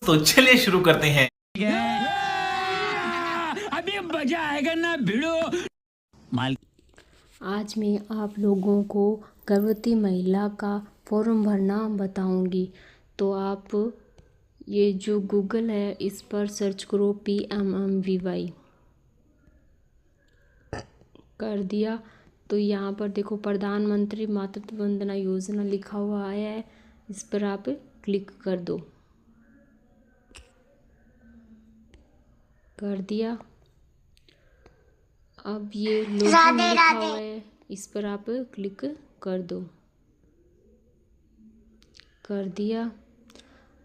तो चलिए शुरू करते हैं। अभी मजा आएगा ना भिड़ो माल। आज मैं आप लोगों को गर्भवती महिला का फॉर्म भरना बताऊंगी। तो आप ये जो गूगल है इस पर सर्च करो PMMVY। कर दिया तो यहाँ पर देखो प्रधानमंत्री मातृत्व वंदना योजना लिखा हुआ आया है, इस पर आप क्लिक कर दो। कर दिया। अब ये लॉगिन लिखा हुआ है, इस पर आप क्लिक कर दो। कर दिया।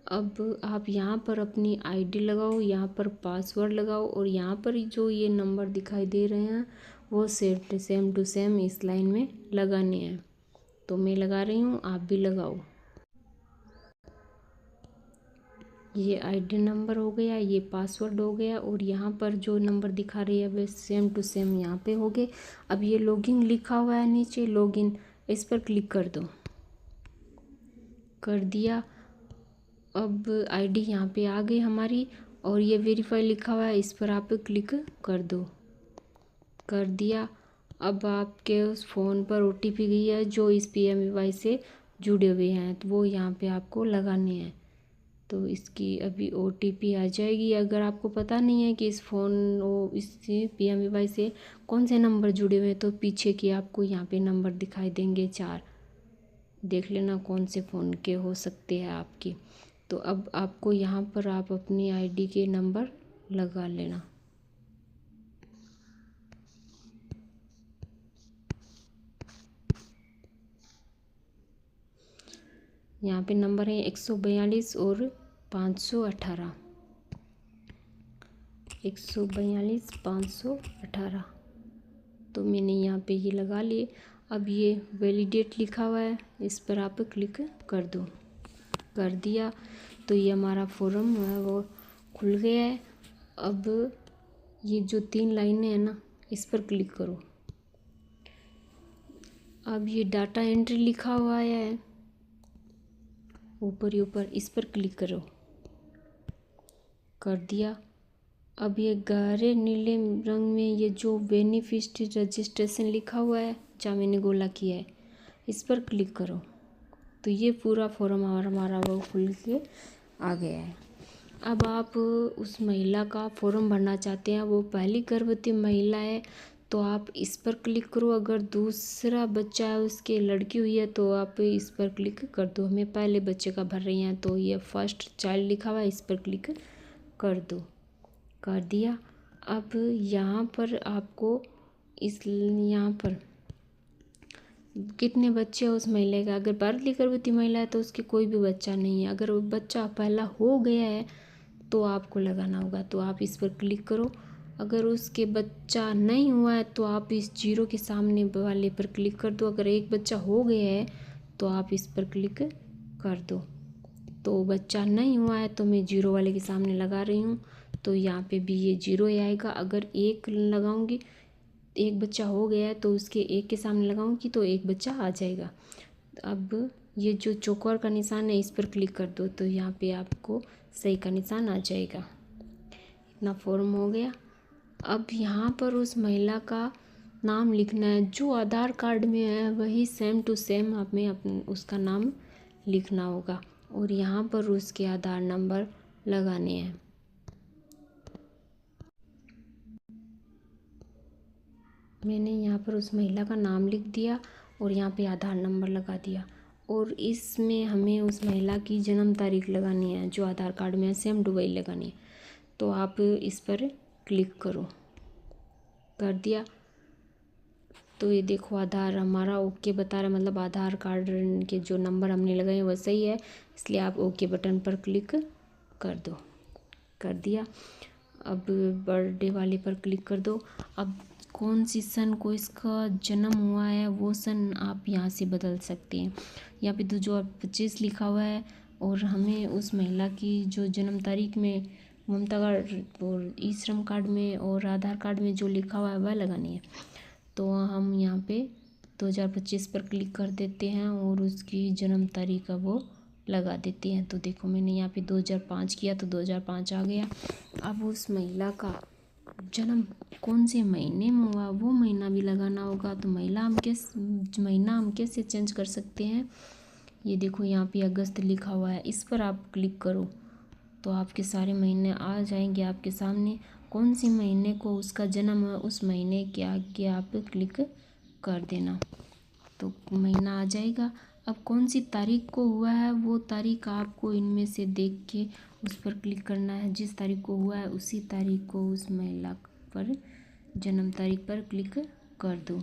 अब आप यहाँ पर अपनी आईडी लगाओ, यहाँ पर पासवर्ड लगाओ और यहाँ पर जो ये नंबर दिखाई दे रहे हैं वो सेम टू सेम इस लाइन में लगाने हैं। तो मैं लगा रही हूँ, आप भी लगाओ। ये आईडी नंबर हो गया, ये पासवर्ड हो गया और यहाँ पर जो नंबर दिखा रही है वे सेम टू सेम यहाँ पे हो गए। अब ये लॉगिन लिखा हुआ है नीचे, लॉगिन, इस पर क्लिक कर दो। कर दिया। अब आईडी यहाँ पे आ गई हमारी और ये वेरीफाई लिखा हुआ है, इस पर आप क्लिक कर दो। कर दिया। अब आपके उस फ़ोन पर OTP गई है जो इस PMVY से जुड़े हुए हैं, तो वो यहाँ पे आपको लगाने हैं। तो इसकी अभी OTP आ जाएगी। अगर आपको पता नहीं है कि इस PMVY से कौन से नंबर जुड़े हुए हैं तो पीछे की आपको यहाँ पे नंबर दिखाई देंगे 4, देख लेना कौन से फ़ोन के हो सकते हैं आपके। तो अब आपको यहाँ पर आप अपनी आईडी के नंबर लगा लेना। यहाँ पे नंबर है 142 और 518, 142 518। तो मैंने यहाँ पे ये लगा लिए। अब ये वैलिडेट लिखा हुआ है, इस पर आप क्लिक कर दो। कर दिया। तो ये हमारा फॉर्म है वो खुल गया है। अब ये जो 3 लाइनें हैं ना, इस पर क्लिक करो। अब ये डाटा एंट्री लिखा हुआ है ऊपर ही ऊपर, इस पर क्लिक करो। कर दिया। अब ये गहरे नीले रंग में ये जो बेनिफिशियरी रजिस्ट्रेशन लिखा हुआ है जहाँ मैंने गोला किया है, इस पर क्लिक करो। तो ये पूरा फॉर्म हमारा वो खुल के आ गया है। अब आप उस महिला का फॉर्म भरना चाहते हैं, वो पहली गर्भवती महिला है तो आप इस पर क्लिक करो। अगर दूसरा बच्चा है, उसके लड़की हुई है, तो आप इस पर क्लिक कर दो। हमें पहले बच्चे का भर रही हैं तो ये फर्स्ट चाइल्ड लिखा हुआ है, इस पर क्लिक कर दो। कर दिया। अब यहाँ पर आपको यहाँ पर कितने बच्चे हैं उस महिला का, अगर पहली गर्भवती महिला है तो उसके कोई भी बच्चा नहीं है। अगर वो बच्चा पहला हो गया है तो आपको लगाना होगा, तो आप इस पर क्लिक करो। अगर उसके बच्चा नहीं हुआ है तो आप इस जीरो के सामने वाले पर क्लिक कर दो। अगर एक बच्चा हो गया है तो आप इस पर क्लिक कर दो। तो बच्चा नहीं हुआ है तो मैं जीरो वाले के सामने लगा रही हूँ, तो यहाँ पे भी ये जीरो ही आएगा। अगर एक लगाऊंगी, एक बच्चा हो गया है तो उसके एक के सामने लगाऊंगी तो एक बच्चा आ जाएगा। अब ये जो चौकोर का निशान है, इस पर क्लिक कर दो, तो यहाँ पे आपको सही का निशान आ जाएगा। इतना फॉर्म हो गया। अब यहाँ पर उस महिला का नाम लिखना है, जो आधार कार्ड में है वही सेम टू सेम हमें उसका नाम लिखना होगा और यहाँ पर उसके आधार नंबर लगाने हैं। मैंने यहाँ पर उस महिला का नाम लिख दिया और यहाँ पे आधार नंबर लगा दिया और इसमें हमें उस महिला की जन्म तारीख लगानी है जो आधार कार्ड में है, सेम टू वही लगानी है। तो आप इस पर क्लिक करो। कर दिया। तो ये देखो आधार हमारा ओके बता रहा है, मतलब आधार कार्ड के जो नंबर हमने लगाए हैं वो सही है, इसलिए आप ओके बटन पर क्लिक कर दो। कर दिया। अब बर्थडे वाले पर क्लिक कर दो। अब कौन सी सन को इसका जन्म हुआ है वो सन आप यहाँ से बदल सकते हैं। यहाँ पे 2025 लिखा हुआ है और हमें उस महिला की जो जन्म तारीख में ममता कार्ड और ई श्रम कार्ड में और आधार कार्ड में जो लिखा हुआ है वह लगानी है। तो हम यहाँ पे 2025 पर क्लिक कर देते हैं और उसकी जन्म तारीख का वो लगा देते हैं। तो देखो मैंने यहाँ पे 2005 किया तो 2005 आ गया। अब उस महिला का जन्म कौन से महीने में हुआ वो महीना भी लगाना होगा। तो महीना हम कैसे चेंज कर सकते हैं, ये देखो यहाँ पे अगस्त लिखा हुआ है, इस पर आप क्लिक करो तो आपके सारे महीने आ जाएंगे आपके सामने। कौन सी महीने को उसका जन्म है उस महीने के आगे आप क्लिक कर देना तो महीना आ जाएगा। अब कौन सी तारीख को हुआ है वो तारीख आपको इनमें से देख के उस पर क्लिक करना है। जिस तारीख को हुआ है उसी तारीख को उस महिला पर जन्म तारीख पर क्लिक कर दो।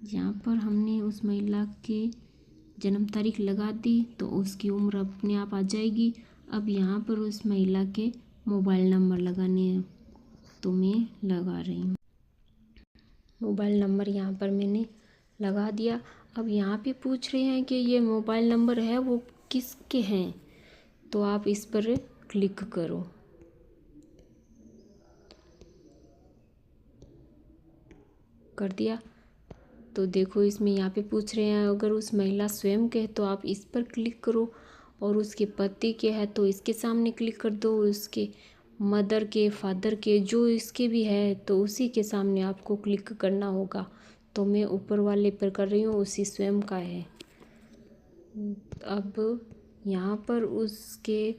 यहाँ पर हमने उस महिला के जन्म तारीख लगा दी तो उसकी उम्र अपने आप आ जाएगी। अब यहाँ पर उस महिला के मोबाइल नंबर लगाने हैं तो मैं लगा रही हूँ। मोबाइल नंबर यहाँ पर मैंने लगा दिया। अब यहाँ पे पूछ रहे हैं कि ये मोबाइल नंबर है वो किसके हैं, तो आप इस पर क्लिक करो। कर दिया तो देखो इसमें यहाँ पे पूछ रहे हैं अगर उस महिला स्वयं के है तो आप इस पर क्लिक करो, और उसके पति के है तो इसके सामने क्लिक कर दो, उसके मदर के फादर के जो इसके भी है तो उसी के सामने आपको क्लिक करना होगा। तो मैं ऊपर वाले पर कर रही हूँ, उसी स्वयं का है। अब यहाँ पर उसके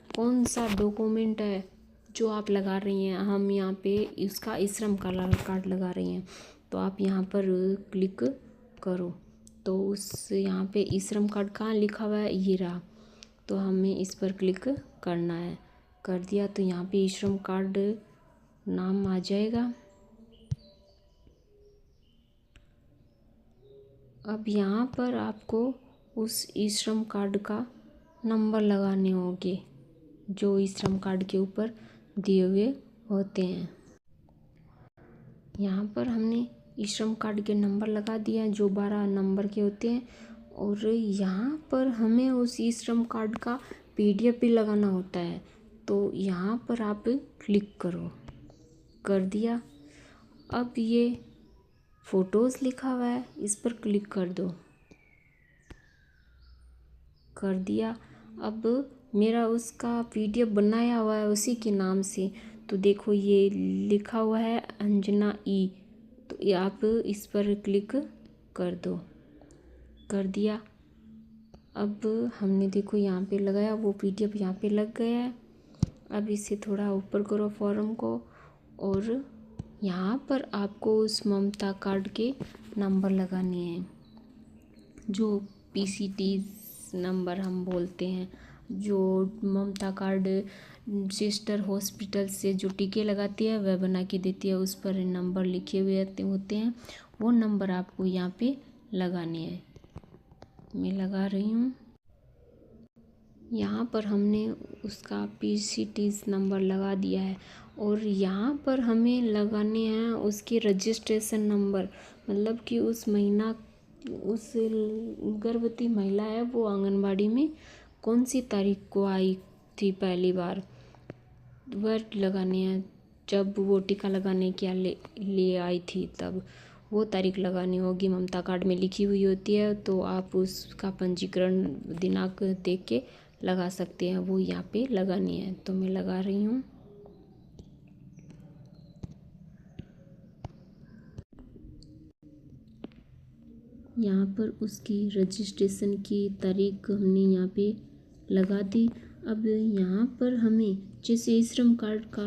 कौन सा डॉक्यूमेंट है जो आप लगा रही हैं, हम यहाँ पे इसका ई श्रम कार्ड लगा रही हैं तो आप यहाँ पर क्लिक करो। तो उस यहाँ पे ई श्रम कार्ड कहाँ लिखा हुआ है, ये रहा, तो हमें इस पर क्लिक करना है। कर दिया तो यहाँ पे ई श्रम कार्ड नाम आ जाएगा। अब यहाँ पर आपको उस ई श्रम कार्ड का नंबर लगाने होंगे जो ई श्रम कार्ड के ऊपर दिए हुए होते हैं। यहाँ पर हमने ई श्रम कार्ड के नंबर लगा दिया जो 12 नंबर के होते हैं, और यहाँ पर हमें उस ई श्रम कार्ड का PDF भी लगाना होता है तो यहाँ पर आप क्लिक करो। कर दिया। अब ये फ़ोटोज़ लिखा हुआ है इस पर क्लिक कर दो। कर दिया। अब मेरा उसका PDF बनाया हुआ है उसी के नाम से, तो देखो ये लिखा हुआ है अंजना ई, तो ये आप इस पर क्लिक कर दो। कर दिया। अब हमने देखो यहाँ पे लगाया वो PDF यहाँ पे लग गया है। अब इसे थोड़ा ऊपर करो फॉर्म को, और यहाँ पर आपको उस ममता कार्ड के नंबर लगाने हैं जो PCT नंबर हम बोलते हैं, जो ममता कार्ड सिस्टर हॉस्पिटल से जो टीके लगाती है वह बना के देती है, उस पर नंबर लिखे हुए होते हैं, वो नंबर आपको यहाँ पे लगाने हैं। मैं लगा रही हूँ। यहाँ पर हमने उसका PCT नंबर लगा दिया है, और यहाँ पर हमें लगाने हैं उसके रजिस्ट्रेशन नंबर, मतलब कि उस गर्भवती महिला है वो आंगनबाड़ी में कौन सी तारीख को आई थी पहली बार, वह लगाने हैं। जब वो टीका लगाने के लिए आई थी तब वो तारीख लगानी होगी, ममता कार्ड में लिखी हुई होती है, तो आप उसका पंजीकरण दिनांक देख के लगा सकते हैं, वो यहाँ पे लगानी है। तो मैं लगा रही हूँ। यहाँ पर उसकी रजिस्ट्रेशन की तारीख हमने यहाँ पे लगा दी। अब यहाँ पर हमें जैसे ई श्रम कार्ड का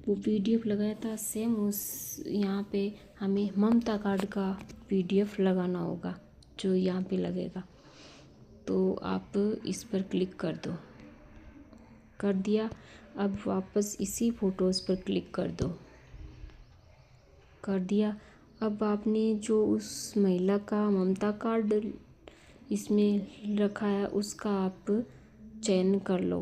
वो PDF लगाया था सेम उस यहाँ पे हमें ममता कार्ड का PDF लगाना होगा जो यहाँ पे लगेगा, तो आप इस पर क्लिक कर दो। कर दिया। अब वापस इसी फ़ोटोज़ पर क्लिक कर दो। कर दिया। अब आपने जो उस महिला का ममता कार्ड इसमें रखा है उसका आप चयन कर लो।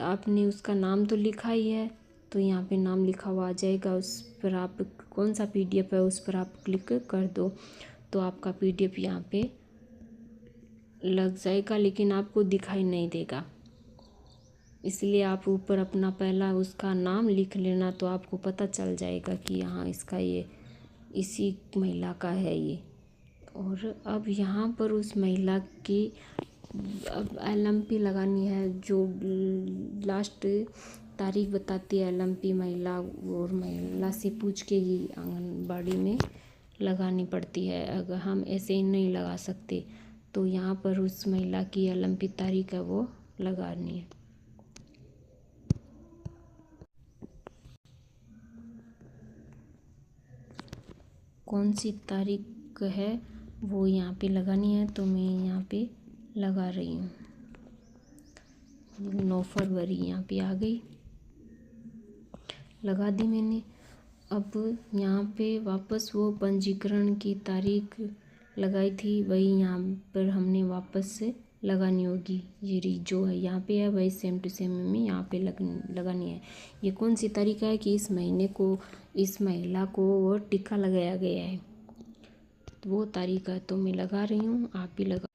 आपने उसका नाम तो लिखा ही है तो यहाँ पे नाम लिखा हुआ आ जाएगा, उस पर आप कौन सा PDF है उस पर आप क्लिक कर दो तो आपका PDF यहाँ पे लग जाएगा, लेकिन आपको दिखाई नहीं देगा। इसलिए आप ऊपर अपना पहला उसका नाम लिख लेना तो आपको पता चल जाएगा कि हाँ इसका ये इसी महिला का है ये। और अब यहाँ पर उस महिला की अब LMP लगानी है, जो लास्ट तारीख बताती है LMP महिला, और महिला से पूछ के ही आंगनबाड़ी में लगानी पड़ती है। अगर हम ऐसे ही नहीं लगा सकते, तो यहाँ पर उस महिला की LMP तारीख है वो लगानी है। कौन सी तारीख है वो यहाँ पे लगानी है, तो मैं यहाँ पे लगा रही हूँ। 9 फरवरी यहाँ पे आ गई, लगा दी मैंने। अब यहाँ पे वापस वो पंजीकरण की तारीख लगाई थी, वही यहाँ पर हमने वापस से लगानी होगी। ये जो है यहाँ पे है, वही सेम टू सेम में यहाँ पे लगानी है। ये कौन सी तारीख है कि इस महीने को इस महिला को वो टीका लगाया गया है, तो वो तारीख है, तो मैं लगा रही हूँ, आप भी लगा।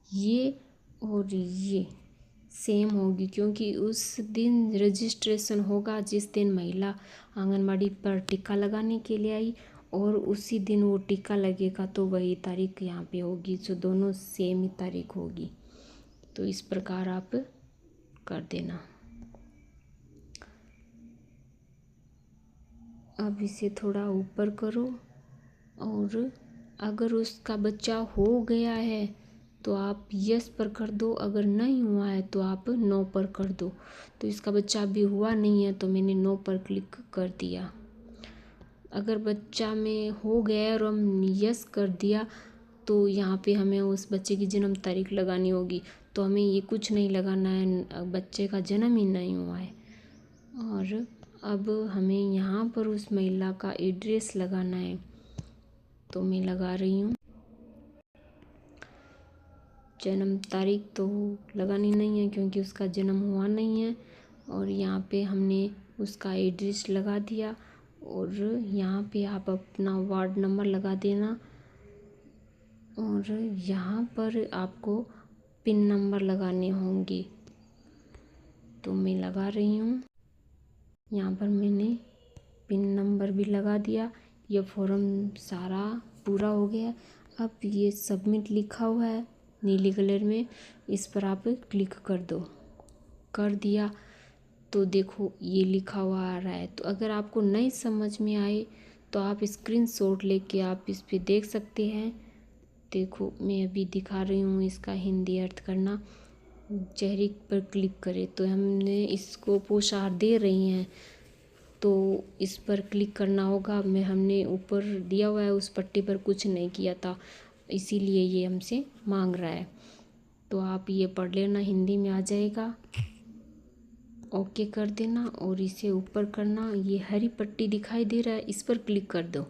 ये और ये सेम होगी, क्योंकि उस दिन रजिस्ट्रेशन होगा जिस दिन महिला आंगनबाड़ी पर टीका लगाने के लिए आई, और उसी दिन वो टीका लगेगा, तो वही तारीख यहाँ पे होगी। जो दोनों सेम ही तारीख होगी, तो इस प्रकार आप कर देना। अब इसे थोड़ा ऊपर करो, और अगर उसका बच्चा हो गया है तो आप यस पर कर दो, अगर नहीं हुआ है तो आप नो पर कर दो। तो इसका बच्चा अभी हुआ नहीं है, तो मैंने नो पर क्लिक कर दिया। अगर बच्चा में हो गया और हम यस कर दिया, तो यहाँ पे हमें उस बच्चे की जन्म तारीख लगानी होगी। तो हमें ये कुछ नहीं लगाना है, बच्चे का जन्म ही नहीं हुआ है। और अब हमें यहाँ पर उस महिला का एड्रेस लगाना है, तो मैं लगा रही हूँ। जन्म तारीख तो लगानी नहीं है, क्योंकि उसका जन्म हुआ नहीं है। और यहाँ पे हमने उसका एड्रेस लगा दिया, और यहाँ पे आप अपना वार्ड नंबर लगा देना, और यहाँ पर आपको पिन नंबर लगाने होंगे, तो मैं लगा रही हूँ। यहाँ पर मैंने पिन नंबर भी लगा दिया। यह फॉर्म सारा पूरा हो गया। अब ये सबमिट लिखा हुआ है नीले कलर में, इस पर आप क्लिक कर दो। कर दिया तो देखो ये लिखा हुआ आ रहा है। तो अगर आपको नहीं समझ में आए तो आप स्क्रीनशॉट लेके आप इस पे देख सकते हैं। देखो मैं अभी दिखा रही हूँ इसका हिंदी अर्थ करना। चेहरे पर क्लिक करें तो हमने इसको पोषाहार दे रही हैं, तो इस पर क्लिक करना होगा। हमने ऊपर दिया हुआ है उस पट्टी पर कुछ नहीं किया था, इसीलिए ये हमसे मांग रहा है। तो आप ये पढ़ लेना, हिंदी में आ जाएगा। ओके कर देना और इसे ऊपर करना। ये हरी पट्टी दिखाई दे रहा है, इस पर क्लिक कर दो।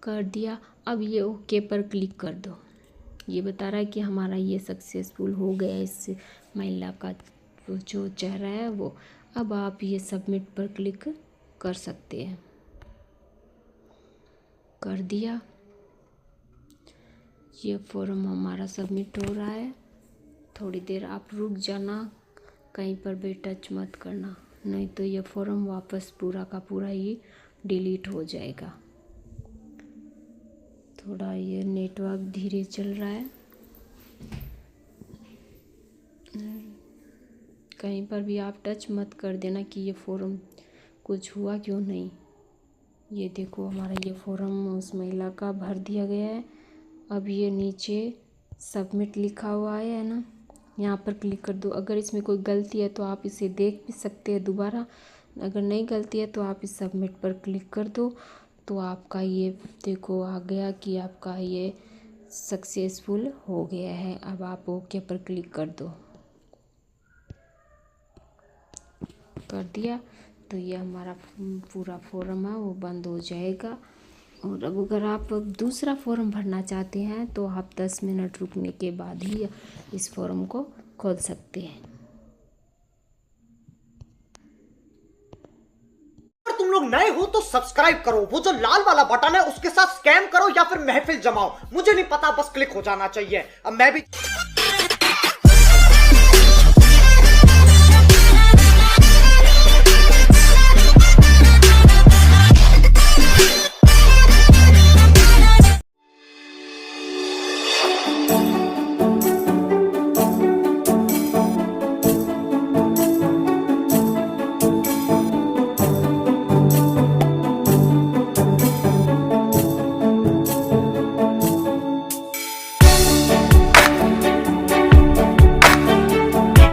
कर दिया। अब ये ओके पर क्लिक कर दो। ये बता रहा है कि हमारा ये सक्सेसफुल हो गया, इस महिला का जो चेहरा है वो। अब आप ये सबमिट पर क्लिक कर सकते हैं। कर दिया। ये फॉर्म हमारा सबमिट हो रहा है। थोड़ी देर आप रुक जाना, कहीं पर भी टच मत करना, नहीं तो ये फॉर्म वापस पूरा का पूरा ही डिलीट हो जाएगा। थोड़ा ये नेटवर्क धीरे चल रहा है, कहीं पर भी आप टच मत कर देना कि ये फॉर्म कुछ हुआ क्यों नहीं। ये देखो हमारा ये फॉर्म उस महिला का भर दिया गया है। अब ये नीचे सबमिट लिखा हुआ है ना, यहाँ पर क्लिक कर दो। अगर इसमें कोई गलती है तो आप इसे देख भी सकते हैं दोबारा। अगर नहीं गलती है तो आप इस सबमिट पर क्लिक कर दो। तो आपका ये देखो आ गया कि आपका ये सक्सेसफुल हो गया है। अब आप ओके पर क्लिक कर दो। कर दिया तो ये हमारा पूरा फॉर्म है वो बंद हो जाएगा। और अब अगर आप दूसरा फॉर्म भरना चाहते हैं तो आप 10 मिनट रुकने के बाद ही इस फॉर्म को खोल सकते हैं। अगर तुम लोग नए हो तो सब्सक्राइब करो, वो जो लाल वाला बटन है उसके साथ स्कैम करो या फिर महफिल जमाओ, मुझे नहीं पता, बस क्लिक हो जाना चाहिए। अब मैं भी